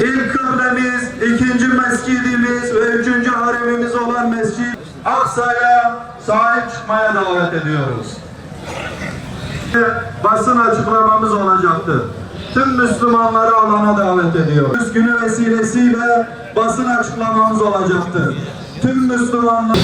İlk kıblemiz, ikinci mescidimiz ve üçüncü haremimiz olan Mescid-i Aksa'ya sahip çıkmaya davet ediyoruz. Basın açıklamamız olacaktır. Tüm Müslümanları alana davet ediyoruz. Günü vesilesiyle basın açıklamamız olacaktır. Tüm Müslümanlar...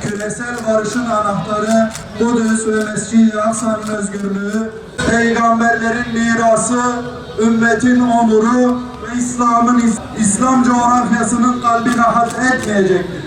Küresel barışın anahtarı Kudüs ve Mescid-i Aksa'nın özgürlüğü, peygamberlerin mirası, ümmetin onuru ve İslam coğrafyasının kalbi rahat etmeyecektir.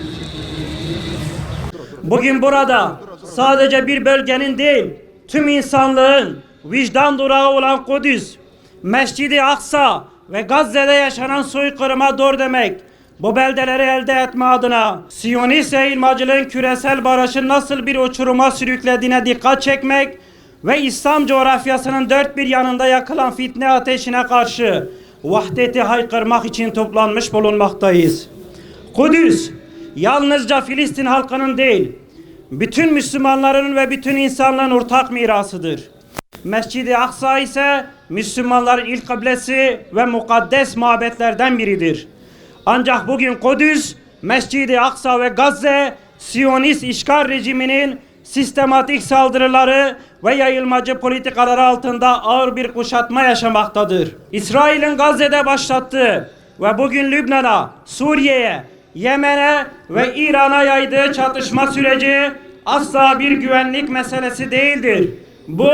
Bugün burada sadece bir bölgenin değil, tüm insanlığın vicdan durağı olan Kudüs, Mescid-i Aksa ve Gazze'de yaşanan soykırıma dur demek, bu beldeleri elde etme adına Siyonist yayılmacılığın küresel barışı nasıl bir uçuruma sürüklediğine dikkat çekmek ve İslam coğrafyasının dört bir yanında yakılan fitne ateşine karşı vahdeti haykırmak için toplanmış bulunmaktayız. Kudüs, yalnızca Filistin halkının değil, bütün Müslümanların ve bütün insanlığın ortak mirasıdır. Mescid-i Aksa ise Müslümanların ilk kıblesi ve mukaddes mabetlerden biridir. Ancak bugün Kudüs, Mescid-i Aksa ve Gazze, Siyonist işgal rejiminin sistematik saldırıları ve yayılmacı politikaları altında ağır bir kuşatma yaşamaktadır. İsrail'in Gazze'de başlattığı ve bugün Lübnan'a, Suriye'ye, Yemen'e ve İran'a yaydığı çatışma süreci asla bir güvenlik meselesi değildir. Bu,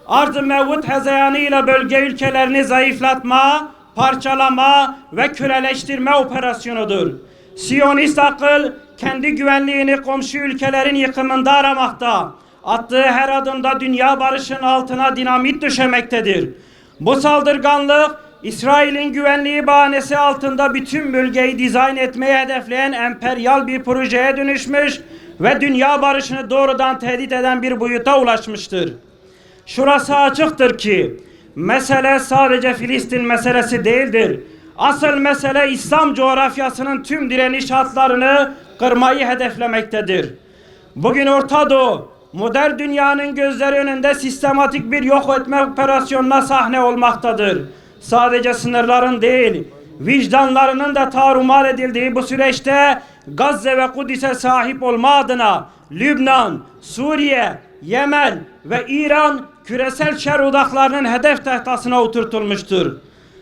arz-ı mevut hezeyanıyla bölge ülkelerini zayıflatma, parçalama ve köleleştirme operasyonudur. Siyonist akıl kendi güvenliğini komşu ülkelerin yıkımında aramakta. Attığı her adımda dünya barışının altına dinamit düşemektedir. Bu saldırganlık İsrail'in güvenliği bahanesi altında bütün bölgeyi dizayn etmeyi hedefleyen emperyal bir projeye dönüşmüş ve dünya barışını doğrudan tehdit eden bir boyuta ulaşmıştır. Şurası açıktır ki mesele sadece Filistin meselesi değildir. Asıl mesele İslam coğrafyasının tüm direniş hatlarını kırmayı hedeflemektedir. Bugün Orta Doğu, modern dünyanın gözleri önünde sistematik bir yok etme operasyonuna sahne olmaktadır. Sadece sınırların değil, vicdanlarının da tarumar edildiği bu süreçte Gazze ve Kudüs'e sahip olma adına Lübnan, Suriye, Yemen ve İran küresel şer odaklarının hedef tahtasına oturtulmuştur.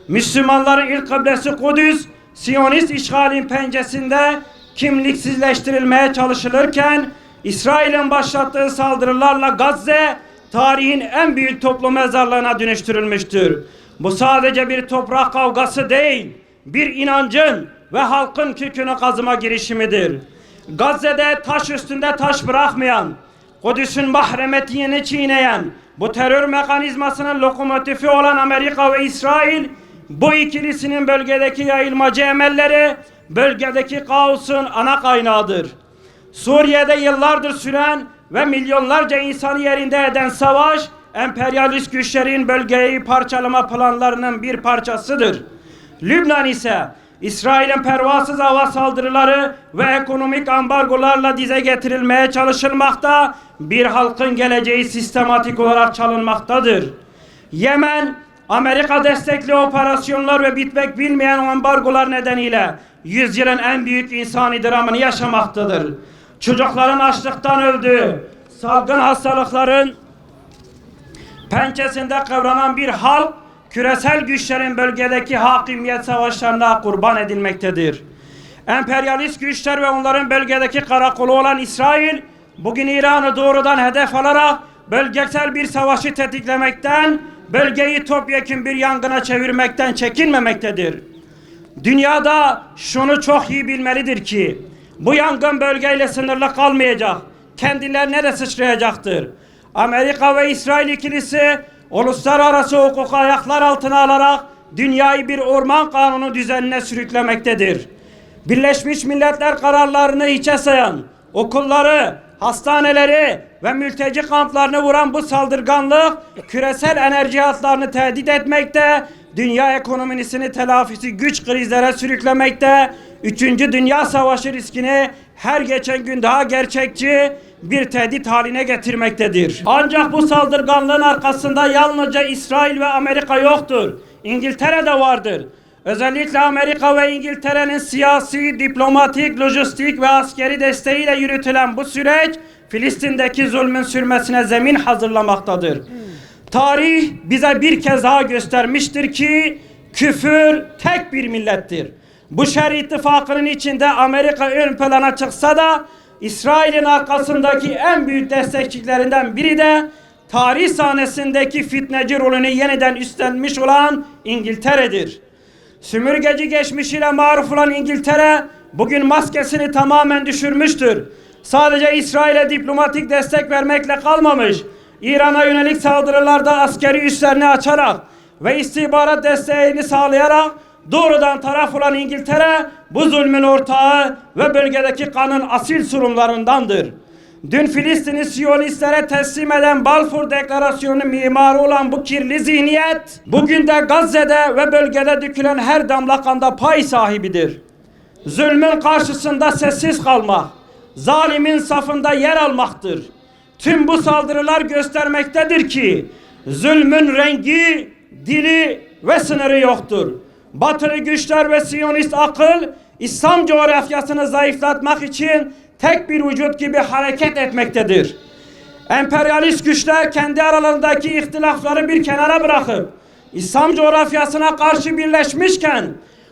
Müslümanların ilk kıblesi Kudüs, Siyonist işgalin pençesinde kimliksizleştirilmeye çalışılırken İsrail'in başlattığı saldırılarla Gazze tarihin en büyük toplu mezarlığına dönüştürülmüştür. Bu sadece bir toprak kavgası değil, bir inancın ve halkın kökünü kazıma girişimidir. Gazze'de taş üstünde taş bırakmayan, Kudüs'ün mahremiyetini çiğneyen, bu terör mekanizmasının lokomotifi olan Amerika ve İsrail, bu ikilisinin bölgedeki yayılmacı emelleri, bölgedeki kaosun ana kaynağıdır. Suriye'de yıllardır süren ve milyonlarca insanı yerinde eden savaş, emperyalist güçlerin bölgeyi parçalama planlarının bir parçasıdır. Lübnan ise İsrail'in pervasız hava saldırıları ve ekonomik ambargolarla dize getirilmeye çalışılmakta, bir halkın geleceği sistematik olarak çalınmaktadır. Yemen, Amerika destekli operasyonlar ve bitmek bilmeyen ambargolar nedeniyle yüzyılın en büyük insani dramını yaşamaktadır. Çocukların açlıktan öldüğü, salgın hastalıkların pençesinde kıvranan bir halk, küresel güçlerin bölgedeki hakimiyet savaşlarına kurban edilmektedir. Emperyalist güçler ve onların bölgedeki karakolu olan İsrail, bugün İran'ı doğrudan hedef alarak bölgesel bir savaşı tetiklemekten, bölgeyi topyekün bir yangına çevirmekten çekinmemektedir. Dünyada şunu çok iyi bilmelidir ki, bu yangın bölgeyle sınırlı kalmayacak, kendilerine de sıçrayacaktır. Amerika ve İsrail ikilisi, uluslararası hukuku ayaklar altına alarak dünyayı bir orman kanunu düzenine sürüklemektedir. Birleşmiş Milletler kararlarını hiçe sayan, okulları, hastaneleri ve mülteci kamplarını vuran bu saldırganlık küresel enerji hatlarını tehdit etmekte, dünya ekonomisini telafisi güç krizlere sürüklemekte, 3. Dünya Savaşı riskini her geçen gün daha gerçekçi bir tehdit haline getirmektedir. Ancak bu saldırganlığın arkasında yalnızca İsrail ve Amerika yoktur. İngiltere de vardır. Özellikle Amerika ve İngiltere'nin siyasi, diplomatik, lojistik ve askeri desteğiyle yürütülen bu süreç Filistin'deki zulmün sürmesine zemin hazırlamaktadır. Tarih bize bir kez daha göstermiştir ki küfür tek bir millettir. Bu şer ittifakının içinde Amerika ön plana çıksa da İsrail'in arkasındaki en büyük destekçilerinden biri de tarih sahnesindeki fitneci rolünü yeniden üstlenmiş olan İngiltere'dir. Sömürgeci geçmişiyle maruf olan İngiltere bugün maskesini tamamen düşürmüştür. Sadece İsrail'e diplomatik destek vermekle kalmamış, İran'a yönelik saldırılarda askeri üslerini açarak ve istihbarat desteğini sağlayarak doğrudan taraf olan İngiltere bu zulmün ortağı ve bölgedeki kanın asil sorumlularındandır. Dün Filistin'i Siyonistlere teslim eden Balfour Deklarasyonu mimarı olan bu kirli zihniyet bugün de Gazze'de ve bölgede dökülen her damla kanda pay sahibidir. Zulmün karşısında sessiz kalmak, zalimin safında yer almaktır. Tüm bu saldırılar göstermektedir ki zulmün rengi, dili ve sınırı yoktur. Batılı güçler ve Siyonist akıl İslam coğrafyasını zayıflatmak için tek bir vücut gibi hareket etmektedir. Emperyalist güçler kendi aralarındaki ihtilafları bir kenara bırakıp İslam coğrafyasına karşı birleşmişken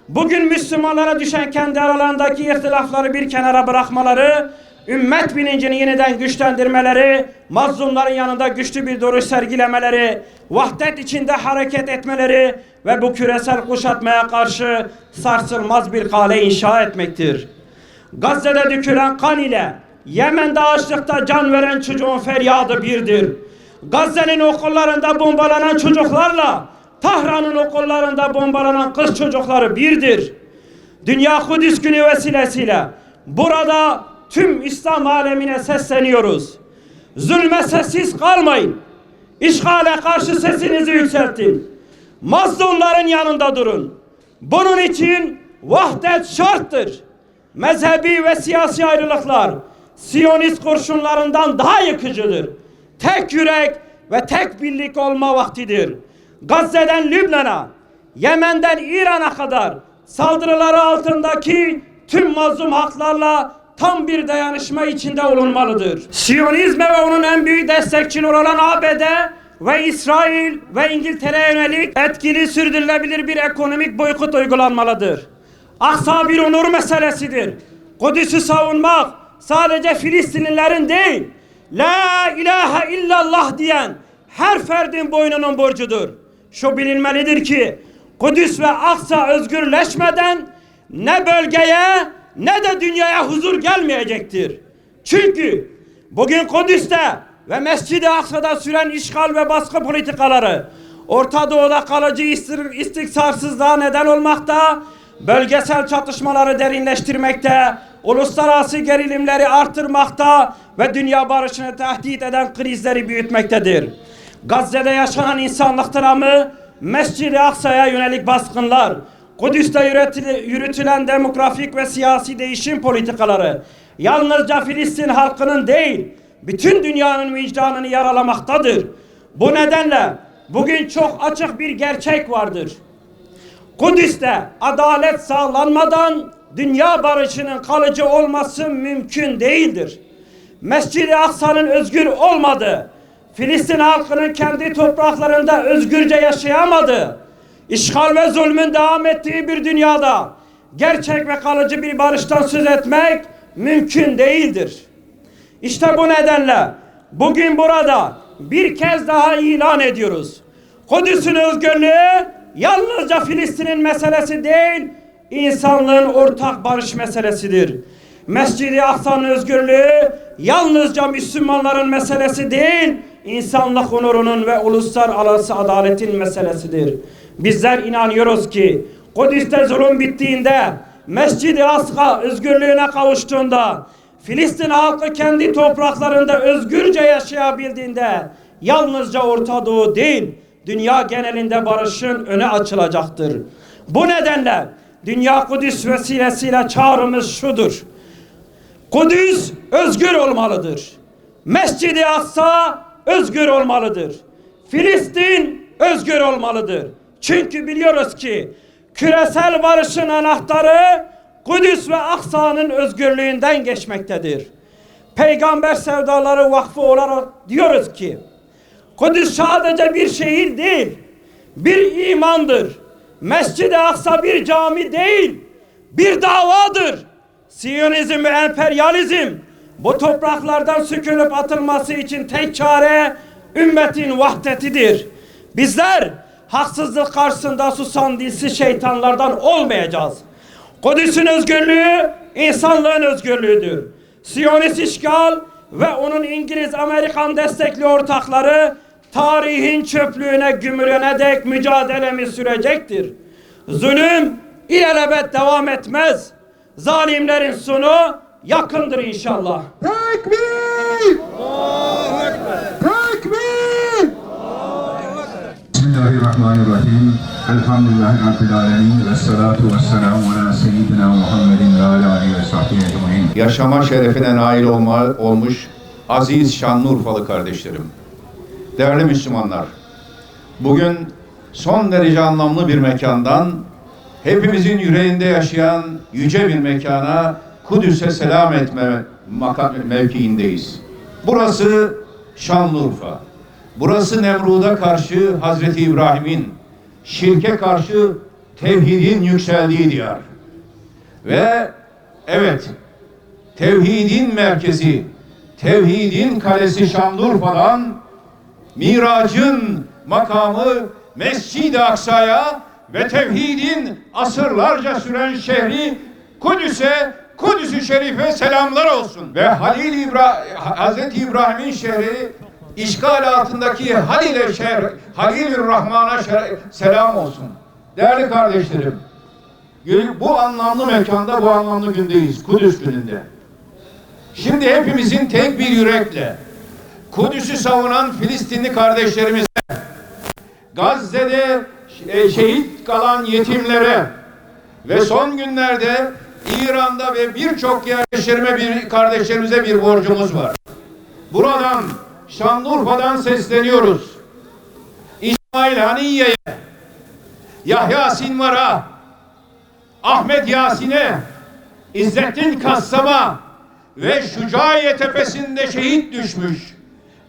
bugün Müslümanlara düşen kendi aralarındaki ihtilafları bir kenara bırakmaları, ümmet bilincini yeniden güçlendirmeleri, mazlumların yanında güçlü bir duruş sergilemeleri, vahdet içinde hareket etmeleri ve bu küresel kuşatmaya karşı sarsılmaz bir kale inşa etmektir. Gazze'de dökülen kan ile Yemen'de açlıkta can veren çocuğun feryadı birdir. Gazze'nin okullarında bombalanan çocuklarla Tahran'ın okullarında bombalanan kız çocukları birdir. Dünya Kudüs Günü vesilesiyle burada tüm İslam alemine sesleniyoruz. Zulme sessiz kalmayın. İşgale karşı sesinizi yükseltin. Mazlumların yanında durun. Bunun için vahdet şarttır. Mezhebi ve siyasi ayrılıklar Siyonist kurşunlarından daha yıkıcıdır. Tek yürek ve tek birlik olma vaktidir. Gazze'den Lübnan'a, Yemen'den İran'a kadar saldırıları altındaki tüm mazlum haklarla tam bir dayanışma içinde olunmalıdır. Siyonizme ve onun en büyük destekçileri olan ABD ve İsrail ve İngiltere'ye yönelik etkili sürdürülebilir bir ekonomik boykot uygulanmalıdır. Aksa bir onur meselesidir. Kudüs'ü savunmak sadece Filistinlilerin değil, La ilahe illallah diyen her ferdin boynunun borcudur. Şu bilinmelidir ki Kudüs ve Aksa özgürleşmeden ne bölgeye ne de dünyaya huzur gelmeyecektir. Çünkü bugün Kudüs'te ve Mescid-i Aksa'da süren işgal ve baskı politikaları Orta Doğu'da kalıcı istikrarsızlığa neden olmakta, bölgesel çatışmaları derinleştirmekte, uluslararası gerilimleri artırmakta ve dünya barışını tehdit eden krizleri büyütmektedir. Gazze'de yaşanan insanlık dramı, Mescid-i Aksa'ya yönelik baskınlar, Kudüs'te yürütülen demografik ve siyasi değişim politikaları yalnızca Filistin halkının değil, bütün dünyanın vicdanını yaralamaktadır. Bu nedenle bugün çok açık bir gerçek vardır. Kudüs'te adalet sağlanmadan dünya barışının kalıcı olması mümkün değildir. Mescid-i Aksa'nın özgür olmadığı, Filistin halkının kendi topraklarında özgürce yaşayamadığı, işgal ve zulmün devam ettiği bir dünyada gerçek ve kalıcı bir barıştan söz etmek mümkün değildir. İşte bu nedenle bugün burada bir kez daha ilan ediyoruz. Kudüs'ün özgürlüğü yalnızca Filistin'in meselesi değil, insanlığın ortak barış meselesidir. Mescid-i Aksa'nın özgürlüğü yalnızca Müslümanların meselesi değil, insanlık onurunun ve uluslararası adaletin meselesidir. Bizler inanıyoruz ki Kudüs'te zulüm bittiğinde, Mescid-i Aksa özgürlüğüne kavuştuğunda Filistin halkı kendi topraklarında özgürce yaşayabildiğinde yalnızca Orta Doğu değil, dünya genelinde barışın önü açılacaktır. Bu nedenle Dünya Kudüs vesilesiyle çağrımız şudur: Kudüs özgür olmalıdır. Mescid-i Aksa özgür olmalıdır. Filistin özgür olmalıdır. Çünkü biliyoruz ki küresel barışın anahtarı Kudüs ve Aksa'nın özgürlüğünden geçmektedir. Peygamber Sevdaları Vakfı olarak diyoruz ki Kudüs sadece bir şehir değil, bir imandır. Mescid-i Aksa bir cami değil, bir davadır. Siyonizm ve emperyalizm bu topraklardan sökülüp atılması için tek çare ümmetin vahdetidir. Bizler haksızlık karşısında susan dilsiz şeytanlardan olmayacağız. Kudüs'ün özgürlüğü insanlığın özgürlüğüdür. Siyonist işgal ve onun İngiliz-Amerikan destekli ortakları tarihin çöplüğüne gömülene dek mücadelemiz sürecektir. Zulüm ilelebet devam etmez. Zalimlerin sonu yakındır inşallah. Tekbir! Allahu Ekber! Tekbir! Bismillahirrahmanirrahim. Elhamdülillahi Rabbil alemin. Vessalatu vesselamu ala seyyidina Muhammedin ve ala alihi ve sahbihi ecmaîn. Yaşama şerefine nail olmuş aziz Şanlıurfalı kardeşlerim. Değerli Müslümanlar, bugün son derece anlamlı bir mekandan, hepimizin yüreğinde yaşayan yüce bir mekana, Kudüs'e selam etme mevkiindeyiz. Burası Şanlıurfa. Burası Nemrud'a karşı Hazreti İbrahim'in, şirke karşı tevhidin yükseldiği diyar. Ve evet, tevhidin merkezi, tevhidin kalesi Şanlıurfa'dan Miracın makamı Mescid-i Aksa'ya ve tevhidin asırlarca süren şehri Kudüs'e, Kudüs-ü Şerif'e selamlar olsun. Ve Hazreti İbrahim'in şehri işgal altındaki Halil-i Rahman'a selam olsun. Değerli kardeşlerim, bu anlamlı mekanda, bu anlamlı gündeyiz, Kudüs gününde. Şimdi hepimizin tek bir yürekle Kudüs'ü savunan Filistinli kardeşlerimize, Gazze'de şehit kalan yetimlere ve son günlerde İran'da ve birçok kardeşlerimize bir borcumuz var. Buradan, Şanlıurfa'dan sesleniyoruz. İsmail Haniye'ye, Yahya Sinvar'a, Ahmet Yasin'e, İzzettin Kassam'a ve Şucaiye Tepesi'nde şehit düşmüş,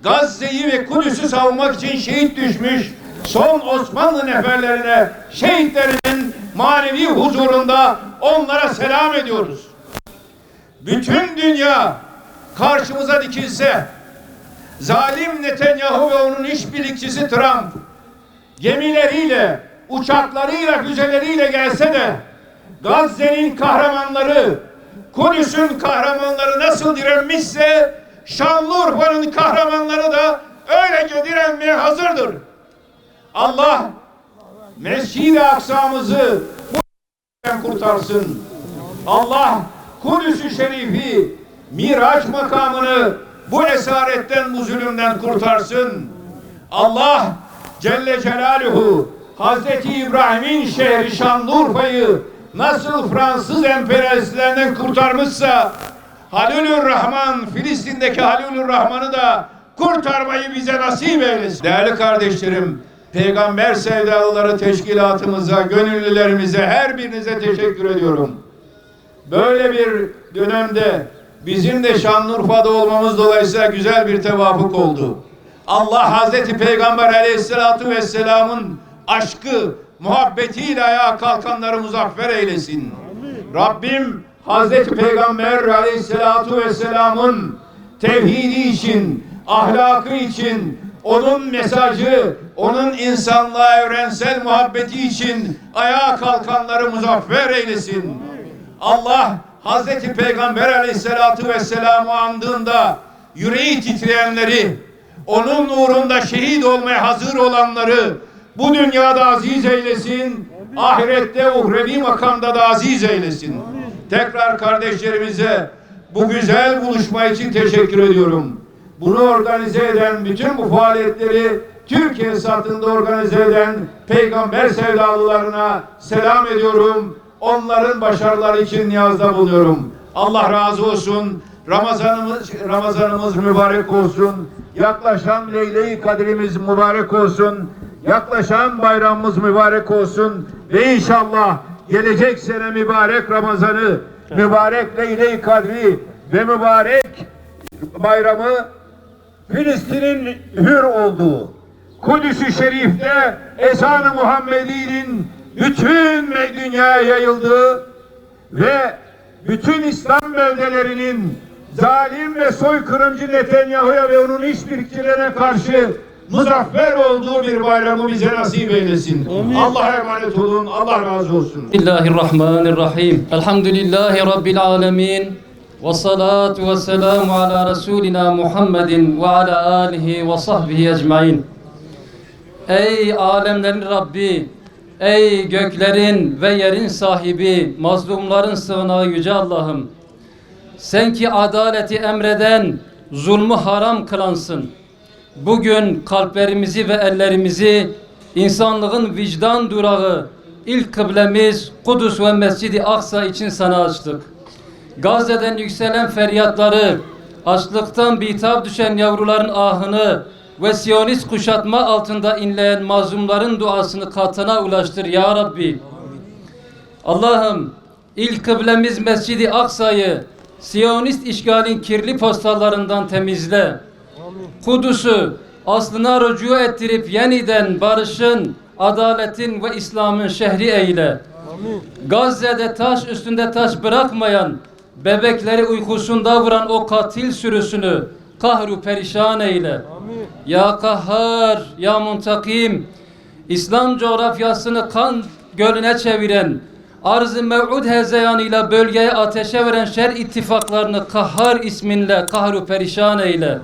Gazze'yi ve Kudüs'ü savunmak için şehit düşmüş son Osmanlı neferlerine, şehitlerinin manevi huzurunda onlara selam ediyoruz. Bütün dünya karşımıza dikilse, zalim Netanyahu ve onun işbirlikçisi Trump gemileriyle, uçaklarıyla, füzeleriyle gelse de Gazze'nin kahramanları, Kudüs'ün kahramanları nasıl direnmişse Şanlıurfa'nın kahramanları da öylece direnmeye hazırdır. Allah Mescid-i Aksa'mızı bu kurtarsın. Allah Kudüs-ü Şerif'i, Miraç makamını bu esaretten, bu zulümden kurtarsın. Allah Celle Celaluhu Hazreti İbrahim'in şehri Şanlıurfa'yı nasıl Fransız emperyalistlerinden kurtarmışsa Halilur Rahman, Filistin'deki Halilur Rahman'ı da kurtarmayı bize nasip eylesin. Değerli kardeşlerim, Peygamber Sevdalıları Teşkilatımıza, gönüllülerimize, her birinize teşekkür ediyorum. Böyle bir dönemde bizim de Şanlıurfa'da olmamız dolayısıyla güzel bir tevafuk oldu. Allah Hazreti Peygamber Aleyhisselatü Vesselam'ın aşkı, muhabbetiyle ayağa kalkanları muzaffer eylesin. Rabbim Hazreti Peygamber Aleyhisselatü Vesselam'ın tevhidi için, ahlakı için, onun mesajı, onun insanlığa evrensel muhabbeti için ayağa kalkanları muzaffer eylesin. Allah Hazreti Peygamber Aleyhisselatü Vesselam'ı andığında yüreği titreyenleri, onun uğrunda şehit olmaya hazır olanları bu dünyada aziz eylesin, ahirette uhrevi makamda da aziz eylesin. Tekrar kardeşlerimize bu güzel buluşma için teşekkür ediyorum. Bunu organize eden, bütün bu faaliyetleri Türkiye satında organize eden peygamber sevdalılarına selam ediyorum. Onların başarıları için niyazda bulunuyorum. Allah razı olsun. Ramazanımız mübarek olsun. Yaklaşan Leyle-i Kadirimiz mübarek olsun. Yaklaşan bayramımız mübarek olsun. Ve inşallah gelecek sene mübarek Ramazan'ı, mübarek Leyle-i Kadri ve mübarek bayramı Filistin'in hür olduğu, Kudüs-ü Şerif'te ezan-ı Muhammedi'nin bütün dünyaya yayıldığı ve bütün İslam bölgelerinin zalim ve soykırımcı Netanyahu'ya ve onun işbirlikçilerine karşı muzaffer olduğu bir bayramı bize nasip eylesin. Allah'a emanet olun. Allah razı olsun. Bismillahirrahmanirrahim. Elhamdülillahi Rabbil alemin. Ve salatu ve selamu ala Resulina Muhammedin ve ala alihi ve sahbihi ecmain. Ey alemlerin Rabbi, ey göklerin ve yerin sahibi, mazlumların sığınağı yüce Allah'ım. Sen ki adaleti emreden, zulmü haram kılansın. Bugün kalplerimizi ve ellerimizi insanlığın vicdan durağı, ilk kıblemiz Kudüs ve Mescid-i Aksa için sana açtık. Gazze'den yükselen feryatları, açlıktan bitap düşen yavruların ahını ve Siyonist kuşatma altında inleyen mazlumların duasını katına ulaştır ya Rabbi. Allah'ım, ilk kıblemiz Mescid-i Aksa'yı Siyonist işgalin kirli postalarından temizle. Kudüs'ü aslına rücu ettirip yeniden barışın, adaletin ve İslam'ın şehri eyle. Gazze'de taş üstünde taş bırakmayan, bebekleri uykusunda vuran o katil sürüsünü kahru perişan eyle. Ya Kahhar, Ya Muntakim, İslam coğrafyasını kan gölüne çeviren, arz-ı mev'ud hezeyanıyla bölgeye ateşe veren şer ittifaklarını Kahhar isminle kahru perişan eyle.